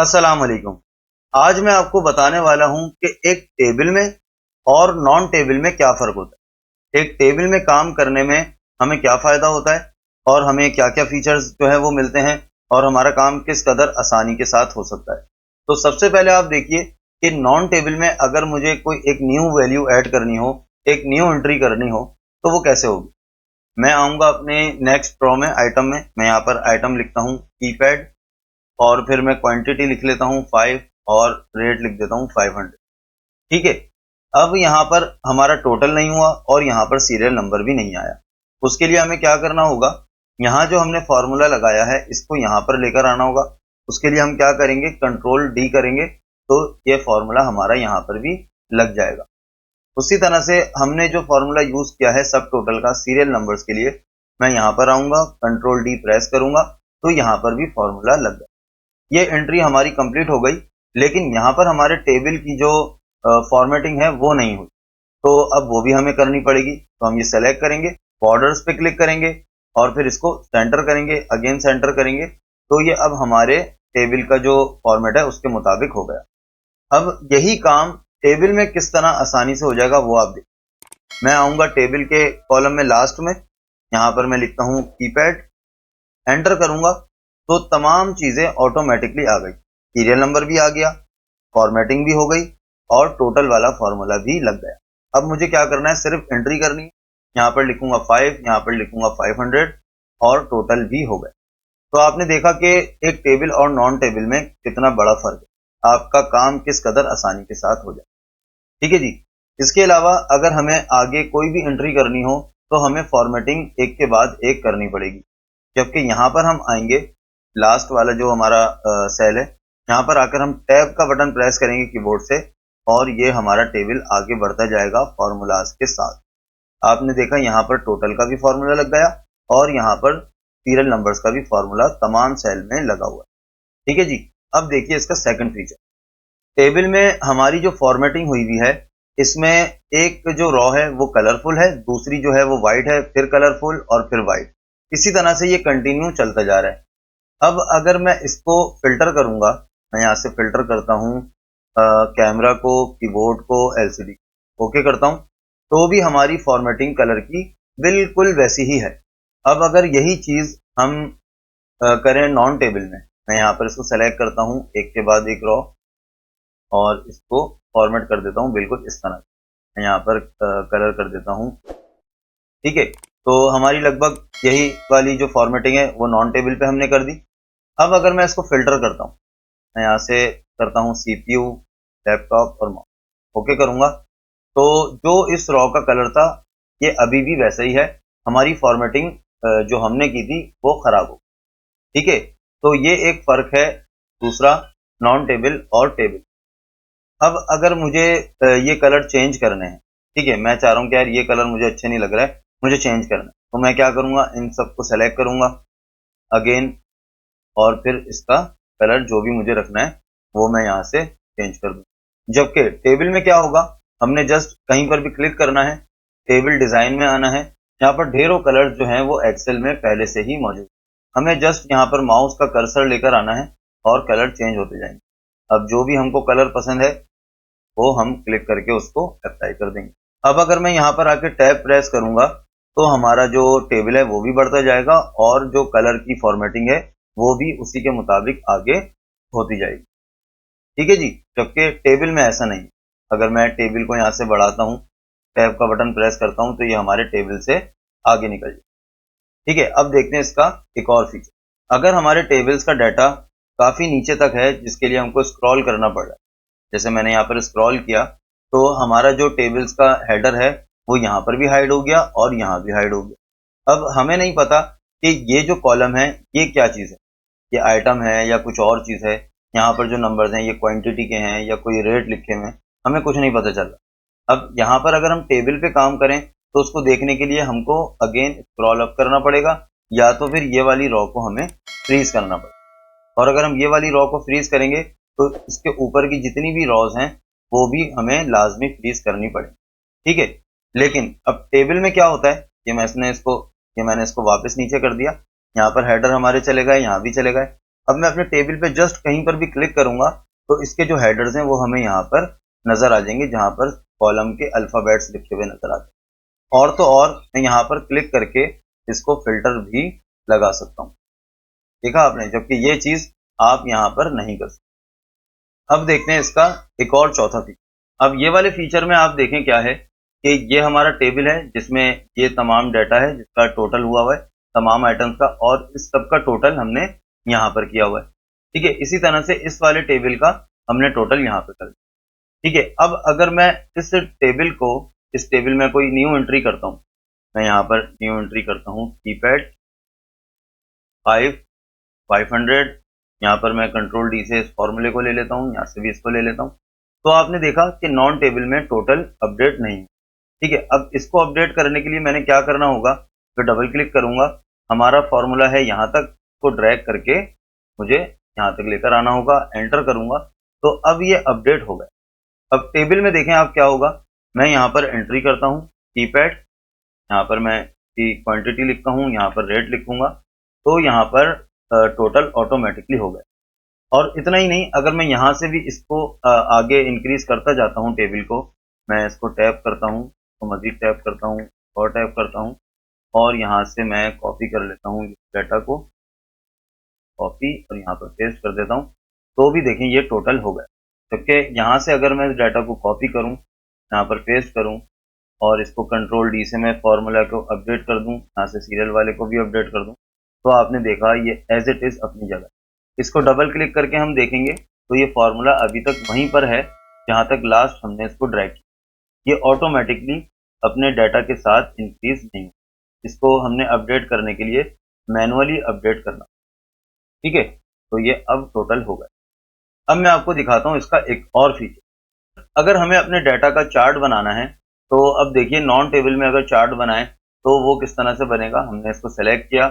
अस्सलाम वालेकुम। आज मैं आपको बताने वाला हूं कि एक टेबल में और नॉन टेबल में क्या फ़र्क होता है। एक टेबल में काम करने में हमें क्या फ़ायदा होता है और हमें क्या-क्या फ़ीचर्स जो है वो मिलते हैं और हमारा काम किस कदर आसानी के साथ हो सकता है। तो सबसे पहले आप देखिए कि नॉन टेबल में अगर मुझे कोई एक न्यू वैल्यू ऐड करनी हो, एक न्यू एंट्री करनी हो, तो वो कैसे होगी? मैं आऊँगा अपने नेक्स्ट ड्रॉ में आइटम में, मैं यहाँ पर आइटम लिखता हूँ कीपैड और फिर मैं क्वांटिटी लिख लेता हूँ 5 और रेट लिख देता हूँ 500। ठीक है। अब यहाँ पर हमारा टोटल नहीं हुआ और यहाँ पर सीरियल नंबर भी नहीं आया। उसके लिए हमें क्या करना होगा, यहाँ जो हमने फॉर्मूला लगाया है इसको यहाँ पर लेकर आना होगा। उसके लिए हम क्या करेंगे, कंट्रोल डी करेंगे तो ये फॉर्मूला हमारा यहाँ पर भी लग जाएगा। उसी तरह से हमने जो फॉर्मूला यूज किया है सब टोटल का सीरियल नंबर्स के लिए, मैं यहाँ पर आऊंगा, कंट्रोल डी प्रेस करूंगा तो यहाँ पर भी फॉर्मूला लग गया। ये एंट्री हमारी कंप्लीट हो गई, लेकिन यहाँ पर हमारे टेबल की जो फॉर्मेटिंग है वो नहीं हुई, तो अब वो भी हमें करनी पड़ेगी। तो हम ये सेलेक्ट करेंगे, बॉर्डर्स पे क्लिक करेंगे और फिर इसको सेंटर करेंगे, अगेन सेंटर करेंगे, तो ये अब हमारे टेबल का जो फॉर्मेट है उसके मुताबिक हो गया। अब यही काम टेबल में किस तरह आसानी से हो जाएगा वो आप देखिए। मैं आऊंगा टेबल के कॉलम में लास्ट में, यहाँ पर मैं लिखता हूँ कीपैड, एंटर करूंगा तो तमाम चीजें ऑटोमेटिकली आ गई। सीरियल नंबर भी आ गया, फॉर्मेटिंग भी हो गई और टोटल वाला फॉर्मूला भी लग गया। अब मुझे क्या करना है, सिर्फ एंट्री करनी है। यहाँ पर लिखूंगा 5, यहाँ पर लिखूंगा 500 और टोटल भी हो गया। तो आपने देखा कि एक टेबल और नॉन टेबल में कितना बड़ा फर्क है, आपका काम किस कदर आसानी के साथ हो जाए। ठीक है जी। इसके अलावा अगर हमें आगे कोई भी एंट्री करनी हो तो हमें फॉर्मेटिंग एक के बाद एक करनी पड़ेगी। जबकि यहाँ पर हम आएंगे, लास्ट वाला जो हमारा सेल है, यहाँ पर आकर हम टैब का बटन प्रेस करेंगे कीबोर्ड से और ये हमारा टेबल आगे बढ़ता जाएगा फॉर्मूलाज के साथ। आपने देखा यहाँ पर टोटल का भी फॉर्मूला लग गया और यहाँ पर सीरियल नंबर्स का भी फॉर्मूला तमाम सेल में लगा हुआ है। ठीक है जी। अब देखिए इसका सेकंड फीचर, टेबल में हमारी जो फॉर्मेटिंग हुई हुई है इसमें एक जो रॉ है वो कलरफुल है, दूसरी जो है वो वाइट है, फिर कलरफुल और फिर वाइट। इसी तरह से ये कंटिन्यू चलता जा रहा है। अब अगर मैं इसको फिल्टर करूंगा, मैं यहाँ से फिल्टर करता हूँ कैमरा को, कीबोर्ड को, एलसीडी ओके करता हूँ, तो भी हमारी फॉर्मेटिंग कलर की बिल्कुल वैसी ही है। अब अगर यही चीज हम करें नॉन टेबल में, मैं यहाँ पर इसको सेलेक्ट करता हूँ एक के बाद एक रॉ और इसको फॉर्मेट कर देता हूँ बिल्कुल इस तरह। मैं यहाँ पर कलर कर देता हूँ। ठीक है। तो हमारी लगभग यही वाली जो फॉर्मेटिंग है वो नॉन टेबल पे हमने कर दी। अब अगर मैं इसको फिल्टर करता हूँ, मैं यहाँ से करता हूँ सीपीयू, लैपटॉप और माउस ओके करूंगा, तो जो इस रॉ का कलर था ये अभी भी वैसा ही है। हमारी फॉर्मेटिंग जो हमने की थी वो खराब हो। ठीक है। तो ये एक फर्क है दूसरा नॉन टेबल और टेबल। अब अगर मुझे ये कलर चेंज करने हैं, ठीक है, मैं चाह रहा हूँ कि यार ये कलर मुझे अच्छे नहीं लग रहा है, मुझे चेंज करना है, तो मैं क्या करूंगा, इन सबको सेलेक्ट करूंगा अगेन और फिर इसका कलर जो भी मुझे रखना है वो मैं यहाँ से चेंज कर दूँ। जबकि टेबल में क्या होगा, हमने जस्ट कहीं पर भी क्लिक करना है, टेबल डिजाइन में आना है, यहाँ पर ढेरों कलर जो हैं वो एक्सेल में पहले से ही मौजूद। हमें जस्ट यहाँ पर माउस का कर्सर लेकर आना है और कलर चेंज होते जाएंगे। अब जो भी हमको कलर पसंद है वो हम क्लिक करके उसको अप्लाई कर देंगे। अब अगर मैं यहाँ पर आके टैब प्रेस करूंगा तो हमारा जो टेबल है वो भी बढ़ता जाएगा और जो कलर की फॉर्मेटिंग है वो भी उसी के मुताबिक आगे होती जाएगी। ठीक है जी। जबकि टेबल में ऐसा नहीं। अगर मैं टेबल को यहाँ से बढ़ाता हूँ, टैब का बटन प्रेस करता हूँ, तो ये हमारे टेबल से आगे निकल जाए। ठीक है। अब देखते हैं इसका एक और फीचर। अगर हमारे टेबल्स का डाटा काफी नीचे तक है जिसके लिए हमको स्क्रॉल करना पड़ रहा है, जैसे मैंने यहाँ पर स्क्रॉल किया तो हमारा जो टेबल्स का हेडर है वो यहाँ पर भी हाइड हो गया और यहाँ भी हाइड हो गया। अब हमें नहीं पता कि ये जो कॉलम है ये क्या चीज़ है, ये आइटम है या कुछ और चीज़ है। यहाँ पर जो नंबर्स हैं ये क्वांटिटी के हैं या कोई रेट लिखे हुए हैं, हमें कुछ नहीं पता चल रहा। अब यहाँ पर अगर हम टेबल पे काम करें तो उसको देखने के लिए हमको अगेन स्क्रॉल अप करना पड़ेगा या तो फिर ये वाली रॉ को हमें फ्रीज करना पड़ेगा। और अगर हम ये वाली रॉ को फ्रीज करेंगे तो इसके ऊपर की जितनी भी रॉज हैं वो भी हमें लाजमी फ्रीज करनी पड़ेगी। ठीक है। लेकिन अब टेबल में क्या होता है, ये मैंने इसको वापस नीचे कर दिया, यहाँ पर हेडर हमारे चले गए, यहाँ भी चले गए। अब मैं अपने टेबल पे जस्ट कहीं पर भी क्लिक करूंगा तो इसके जो हेडर्स हैं वो हमें यहाँ पर नजर आ जाएंगे, जहां पर कॉलम के अल्फाबेट्स लिखे हुए नजर आते हैं। और तो और मैं यहाँ पर क्लिक करके इसको फिल्टर भी लगा सकता हूँ, देखा आपने, जबकि ये चीज आप यहाँ पर नहीं कर सकते। अब देखते हैं इसका एक और चौथा फीचर। अब ये वाले फीचर में आप देखें क्या है कि ये हमारा टेबल है जिसमें ये तमाम डाटा है जिसका टोटल हुआ है तमाम आइटम्स का, और इस सब का टोटल हमने यहाँ पर किया हुआ है। ठीक है, इसी तरह से इस वाले टेबल का हमने टोटल यहाँ पर कर दिया। ठीक है, अब अगर मैं इस टेबल में कोई न्यू एंट्री करता हूँ, मैं यहाँ पर न्यू एंट्री करता हूँ कीपैड 500, यहाँ पर मैं कंट्रोल डी से इस फॉर्मूले को ले लेता हूँ, यहाँ से भी इसको ले लेता हूँ। तो आपने देखा कि नॉन टेबल में टोटल अपडेट नहीं है। ठीक है, अब इसको अपडेट करने के लिए मैंने क्या करना होगा, तो डबल क्लिक करूंगा, हमारा फॉर्मूला है यहाँ तक, को ड्रैग करके मुझे यहाँ तक लेकर आना होगा, एंटर करूंगा तो अब ये अपडेट हो गया। अब टेबल में देखें आप क्या होगा, मैं यहाँ पर एंट्री करता हूँ कीपैड, यहाँ पर मैं क्वांटिटी लिखता हूँ, यहाँ पर रेट लिखूंगा, तो यहाँ पर टोटल ऑटोमेटिकली हो गया। और इतना ही नहीं, अगर मैं यहाँ से भी इसको आगे इंक्रीज करता जाता हूँ टेबल को, मैं इसको टैप करता हूँ तो मजीद टैप करता हूँ और टैप करता हूँ, और यहाँ से मैं कॉपी कर लेता हूँ डाटा को, कॉपी और यहाँ पर पेस्ट कर देता हूँ, तो भी देखें ये टोटल हो गया। जबकि यहाँ से अगर मैं डाटा को कॉपी करूँ, यहाँ पर पेस्ट करूँ और इसको कंट्रोल डी से मैं फॉर्मूला को अपडेट कर दूँ, यहाँ से सीरियल वाले को भी अपडेट कर दूँ, तो आपने देखा ये एज इट इज अपनी जगह। इसको डबल क्लिक करके हम देखेंगे तो ये फॉर्मूला अभी तक वहीं पर है जहाँ तक लास्ट हमने इसको ड्रैग किया। ये ऑटोमेटिकली अपने डाटा के साथ इंक्रीज नहीं, इसको हमने अपडेट करने के लिए मैनुअली अपडेट करना। ठीक है, तो ये अब टोटल हो गया। अब मैं आपको दिखाता हूँ इसका एक और फीचर। अगर हमें अपने डाटा का चार्ट बनाना है तो अब देखिए नॉन टेबल में अगर चार्ट बनाएं तो वो किस तरह से बनेगा। हमने इसको सेलेक्ट किया,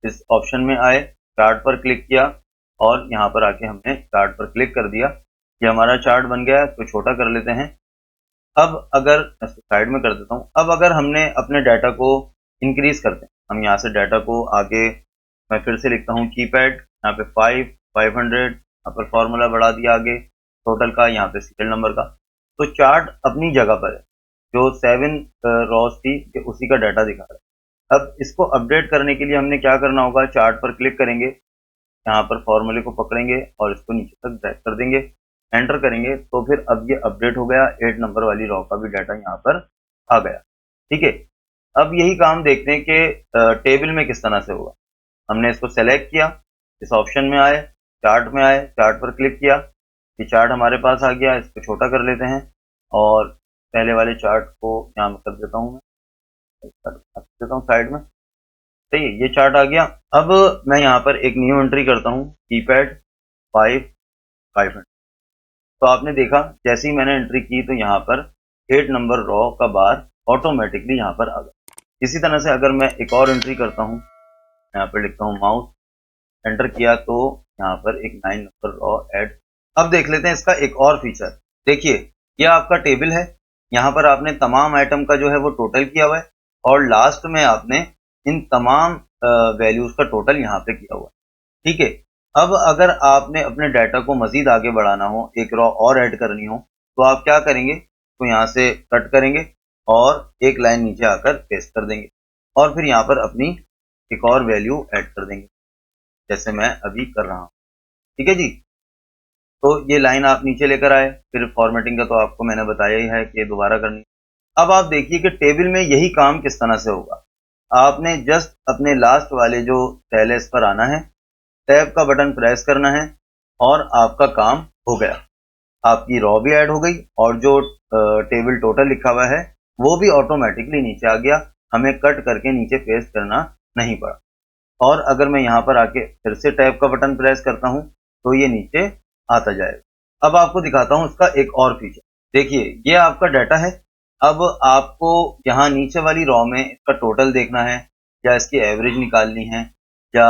इस ऑप्शन में आए, चार्ट पर क्लिक किया और यहाँ पर आके हमने चार्ट पर क्लिक कर दिया, ये हमारा चार्ट बन गया। इसको छोटा कर लेते हैं। अब अगर इसको साइड में कर देता हूँ, अब अगर हमने अपने डाटा को इंक्रीज करते हैं, हम यहाँ से डाटा को आगे, मैं फिर से लिखता हूँ कीपैड, यहाँ पे 500, यहाँ पर फॉर्मूला बढ़ा दिया आगे टोटल का, यहाँ पे सीरियल नंबर का, तो चार्ट अपनी जगह पर है। जो 7 रॉस थी कि उसी का डाटा दिखा रहा है। अब इसको अपडेट करने के लिए हमने क्या करना होगा, चार्ट पर क्लिक करेंगे, यहाँ पर फॉर्मूले को पकड़ेंगे और इसको नीचे तक ड्रैग कर देंगे, एंटर करेंगे, तो फिर अब ये अपडेट हो गया। 8 नंबर वाली रॉ का भी डाटा यहाँ पर आ गया। ठीक है, अब यही काम देखते हैं कि टेबल में किस तरह से होगा। हमने इसको सेलेक्ट किया, इस ऑप्शन में आए, चार्ट में आए, चार्ट पर क्लिक किया, ये चार्ट हमारे पास आ गया। इसको छोटा कर लेते हैं और पहले वाले चार्ट को यहाँ कर देता हूँ, मैं कर देता हूँ साइड में। सही है, ये चार्ट आ गया। अब मैं यहाँ पर एक न्यू एंट्री करता हूँ कीपैड 500। तो आपने देखा जैसे ही मैंने एंट्री की तो यहाँ पर 8 नंबर रॉ का बार ऑटोमेटिकली यहाँ पर आ गया। इसी तरह से अगर मैं एक और एंट्री करता हूँ, यहाँ पर लिखता हूँ माउस, एंटर किया तो यहाँ पर एक 9 नंबर रॉ ऐड। अब देख लेते हैं इसका एक और फीचर। देखिए ये आपका टेबल है, यहाँ पर आपने तमाम आइटम का जो है वो टोटल किया हुआ है और लास्ट में आपने इन तमाम वैल्यूज का टोटल यहाँ पे किया हुआ है। ठीक है, अब अगर आपने अपने डाटा को मजीद आगे बढ़ाना हो, एक रॉ और ऐड करनी हो, तो आप क्या करेंगे, तो यहाँ से कट करेंगे और एक लाइन नीचे आकर पेस्ट कर देंगे और फिर यहाँ पर अपनी एक और वैल्यू ऐड कर देंगे, जैसे मैं अभी कर रहा हूँ। ठीक है जी, तो ये लाइन आप नीचे लेकर आए, फिर फॉर्मेटिंग का तो आपको मैंने बताया ही है कि दोबारा करनी। अब आप देखिए कि टेबल में यही काम किस तरह से होगा। आपने जस्ट अपने लास्ट वाले जो सेल है इस पर आना है, टैब का बटन प्रेस करना है और आपका काम हो गया। आपकी रॉ भी ऐड हो गई और जो टेबल टोटल लिखा हुआ है वो भी ऑटोमेटिकली नीचे आ गया, हमें कट करके नीचे पेस्ट करना नहीं पड़ा। और अगर मैं यहाँ पर आके फिर से टैब का बटन प्रेस करता हूँ तो ये नीचे आता जाएगा। अब आपको दिखाता हूँ इसका एक और फीचर। देखिए ये आपका डाटा है। अब आपको यहाँ नीचे वाली रॉ में इसका टोटल देखना है या इसकी एवरेज निकालनी है या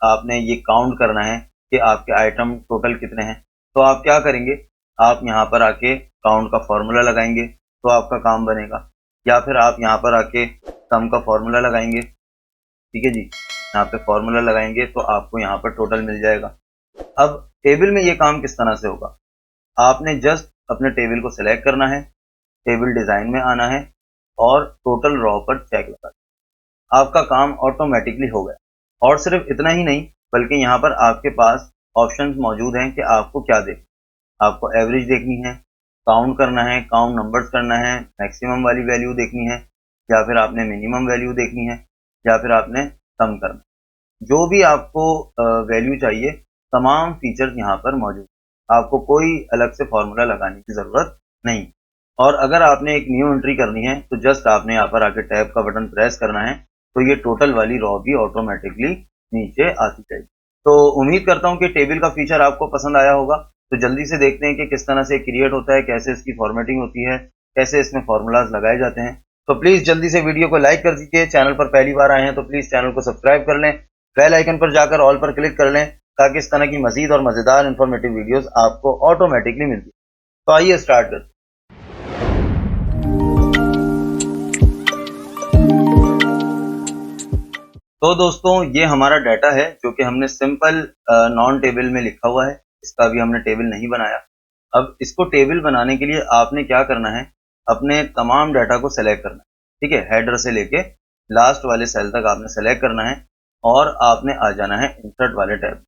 आपने ये काउंट करना है कि आपके आइटम टोटल कितने हैं, तो आप क्या करेंगे, आप यहाँ पर आके काउंट का फॉर्मूला लगाएंगे तो आपका काम बनेगा, या फिर आप यहाँ पर आके सम का फॉर्मूला लगाएंगे। ठीक है जी, यहाँ पे फॉर्मूला लगाएंगे तो आपको यहाँ पर टोटल मिल जाएगा। अब टेबल में ये काम किस तरह से होगा, आपने जस्ट अपने टेबल को सिलेक्ट करना है, टेबल डिजाइन में आना है और टोटल रॉ पर चेक लगाना है। आपका काम ऑटोमेटिकली हो गया। और सिर्फ इतना ही नहीं, बल्कि यहाँ पर आपके पास ऑप्शंस मौजूद हैं कि आपको क्या देखना। आपको एवरेज देखनी है, काउंट करना है, काउंट नंबर्स करना है, मैक्सिमम वाली वैल्यू देखनी है, या फिर आपने मिनिमम वैल्यू देखनी है, या फिर आपने सम करना है। जो भी आपको वैल्यू चाहिए, तमाम फीचर्स यहाँ पर मौजूद। आपको कोई अलग से फॉर्मूला लगाने की ज़रूरत नहीं। और अगर आपने एक न्यू एंट्री करनी है तो जस्ट आपने यहाँ पर आके टैब का बटन प्रेस करना है, तो ये टोटल वाली रॉ भी ऑटोमेटिकली नीचे आती जाएगी। तो उम्मीद करता हूँ कि टेबल का फीचर आपको पसंद आया होगा। तो जल्दी से देखते हैं कि किस तरह से क्रिएट होता है, कैसे इसकी फॉर्मेटिंग होती है, कैसे इसमें फॉर्मूलाज लगाए जाते हैं। तो प्लीज़ जल्दी से वीडियो को लाइक कर दीजिए। चैनल पर पहली बार आए हैं तो प्लीज़ चैनल को सब्सक्राइब कर लें, बेल आइकन पर जाकर ऑल पर क्लिक कर लें, ताकि इस तरह की मजीद और मज़ेदार इन्फॉर्मेटिव वीडियोस आपको ऑटोमेटिकली मिलती है। तो आइए स्टार्ट करते हैं। तो दोस्तों, ये हमारा डाटा है जो कि हमने सिंपल नॉन टेबल में लिखा हुआ है। इसका भी हमने टेबल नहीं बनाया। अब इसको टेबल बनाने के लिए आपने क्या करना है, अपने तमाम डाटा को सेलेक्ट करना है। ठीक है, हेडर से लेके लास्ट वाले सेल तक आपने सेलेक्ट करना है और आपने आ जाना है इंसर्ट वाले टैब।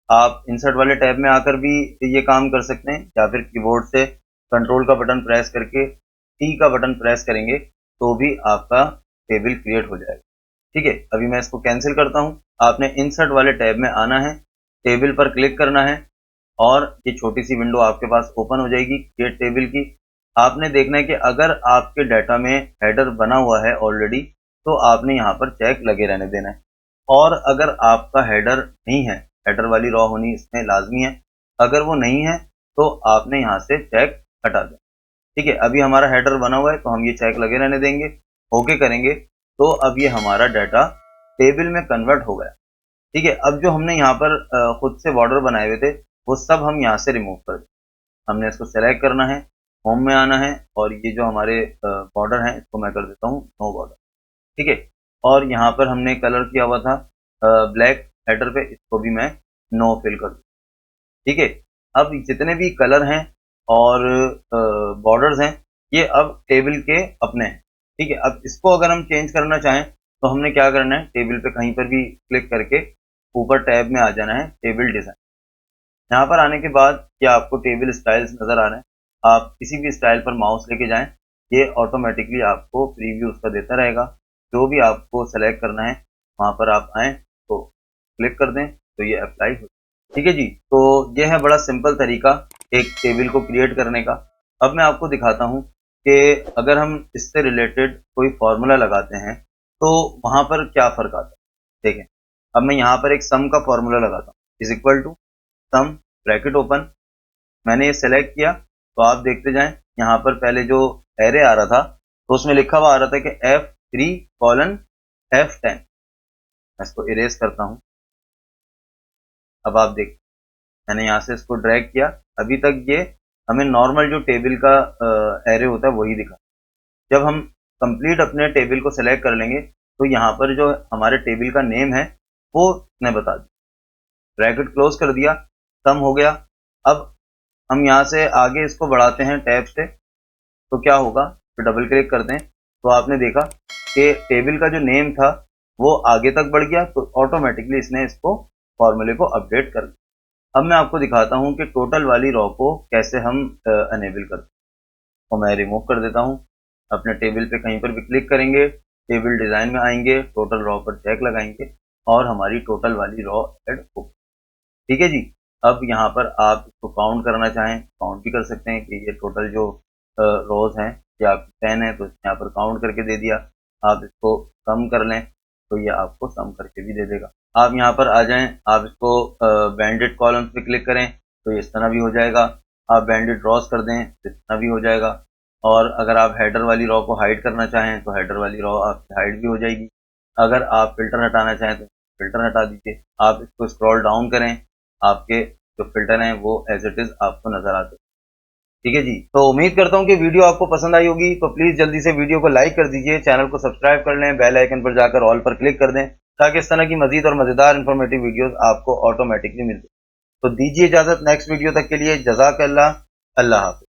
आप इंसर्ट वाले टैब में आकर भी ये काम कर सकते हैं, या फिर कीबोर्ड से कंट्रोल का बटन प्रेस करके टी का बटन प्रेस करेंगे तो भी आपका टेबल क्रिएट हो जाएगा। ठीक है, अभी मैं इसको कैंसिल करता हूँ। आपने इंसर्ट वाले टैब में आना है, टेबल पर क्लिक करना है और ये छोटी सी विंडो आपके पास ओपन हो जाएगी क्रिएट टेबल की। आपने देखना है कि अगर आपके डाटा में हेडर बना हुआ है ऑलरेडी, तो आपने यहाँ पर चेक लगे रहने देना है। और अगर आपका हेडर नहीं है, हेडर वाली रॉ होनी इसमें लाजमी है, अगर वो नहीं है तो आपने यहाँ से चेक हटा दें। ठीक है, अभी हमारा हेडर बना हुआ है तो हम ये चेक लगे रहने देंगे, ओके करेंगे तो अब ये हमारा डाटा टेबल में कन्वर्ट हो गया। ठीक है, अब जो हमने यहाँ पर खुद से बॉर्डर बनाए हुए थे वो सब हम यहाँ से रिमूव कर दें। हमने इसको सेलेक्ट करना है, होम में आना है और ये जो हमारे बॉर्डर हैं इसको मैं कर देता हूँ नो बॉर्डर। ठीक है, और यहाँ पर हमने कलर किया हुआ था ब्लैक हेडर पे, इसको भी मैं नो फिल कर दूँ। ठीक है, अब जितने भी कलर हैं और बॉर्डर्स हैं ये अब टेबल के अपने हैं। ठीक है, अब इसको अगर हम चेंज करना चाहें तो हमने क्या करना है, टेबल पे कहीं पर भी क्लिक करके ऊपर टैब में आ जाना है टेबल डिज़ाइन। यहाँ पर आने के बाद ये आपको टेबल स्टाइल्स नज़र आ रहे हैं। आप किसी भी स्टाइल पर माउस लेके जाएं, ये ऑटोमेटिकली आपको प्रीव्यू उसका देता रहेगा। जो भी आपको सेलेक्ट करना है वहाँ पर आप आएँ तो क्लिक कर दें तो ये अप्लाई हो। ठीक है जी, तो ये है बड़ा सिंपल तरीका एक टेबल को क्रिएट करने का। अब मैं आपको दिखाता हूँ कि अगर हम इससे रिलेटेड कोई फार्मूला लगाते हैं तो वहाँ पर क्या फ़र्क आता है। देखें, अब मैं यहाँ पर एक सम का फार्मूला लगाता हूँ, is equal to sum bracket open. मैंने ये सेलेक्ट किया तो आप देखते जाएं, यहाँ पर पहले जो एरे आ रहा था तो उसमें लिखा हुआ आ रहा था कि F3:F10। मैं इसको इरेज करता हूँ। अब आप देख, मैंने यहाँ से इसको ड्रैग किया, अभी तक ये हमें नॉर्मल जो टेबल का एरे होता है वही दिखा। जब हम कंप्लीट अपने टेबल को सेलेक्ट कर लेंगे तो यहाँ पर जो हमारे टेबल का नेम है वो मैं बता दूँ। ब्रैकेट क्लोज कर दिया, सम हो गया। अब हम यहाँ से आगे इसको बढ़ाते हैं टैब से, तो क्या होगा, तो डबल क्लिक करते हैं तो आपने देखा कि टेबल का जो नेम था वो आगे तक बढ़ गया, तो ऑटोमेटिकली इसने इसको फॉर्मूले को अपडेट कर दिया। अब मैं आपको दिखाता हूँ कि टोटल वाली रॉ को कैसे हम अनेबल करते हैं। तो मैं रिमूव कर देता हूँ, अपने टेबल पे कहीं पर भी क्लिक करेंगे, टेबल डिज़ाइन में आएंगे, टोटल रॉ पर चेक लगाएंगे और हमारी टोटल वाली रॉ ऐड होगी। ठीक है जी, अब यहाँ पर आप इसको काउंट करना चाहें काउंट भी कर सकते हैं कि ये टोटल जो रोज़ हैं ये आपकी 10 है, तो यहाँ पर काउंट करके दे दिया। आप इसको सम कर लें तो ये आपको सम करके भी दे देगा। आप यहाँ पर आ जाएं, आप इसको बैंडेड कॉलम्स पे क्लिक करें तो ये इस तरह भी हो जाएगा। आप बैंडेड रॉज कर दें तो इस तरह भी हो जाएगा। और अगर आप हेडर वाली रॉ को हाइड करना चाहें तो हेडर वाली रॉ आपकी हाइड भी हो जाएगी। अगर आप फिल्टर हटाना चाहें तो फिल्टर हटा दीजिए। आप इसको स्क्रॉल डाउन करें, आपके जो फिल्टर हैं वो एज इट इज़ आपको नज़र आते हैं। ठीक है जी, तो उम्मीद करता हूँ कि वीडियो आपको पसंद आई होगी। तो प्लीज़ जल्दी से वीडियो को लाइक कर दीजिए, चैनल को सब्सक्राइब कर लें, बेल आइकन पर जाकर ऑल पर क्लिक कर दें, ताकि इस तरह की मज़ीद और मज़ेदार इन्फॉर्मेटिव वीडियोज़ आपको ऑटोमेटिकली मिल जाए। तो दीजिए इजाजत, नेक्स्ट वीडियो तक के लिए जज़ाकल्लाह, अल्लाह हाफ़िज़।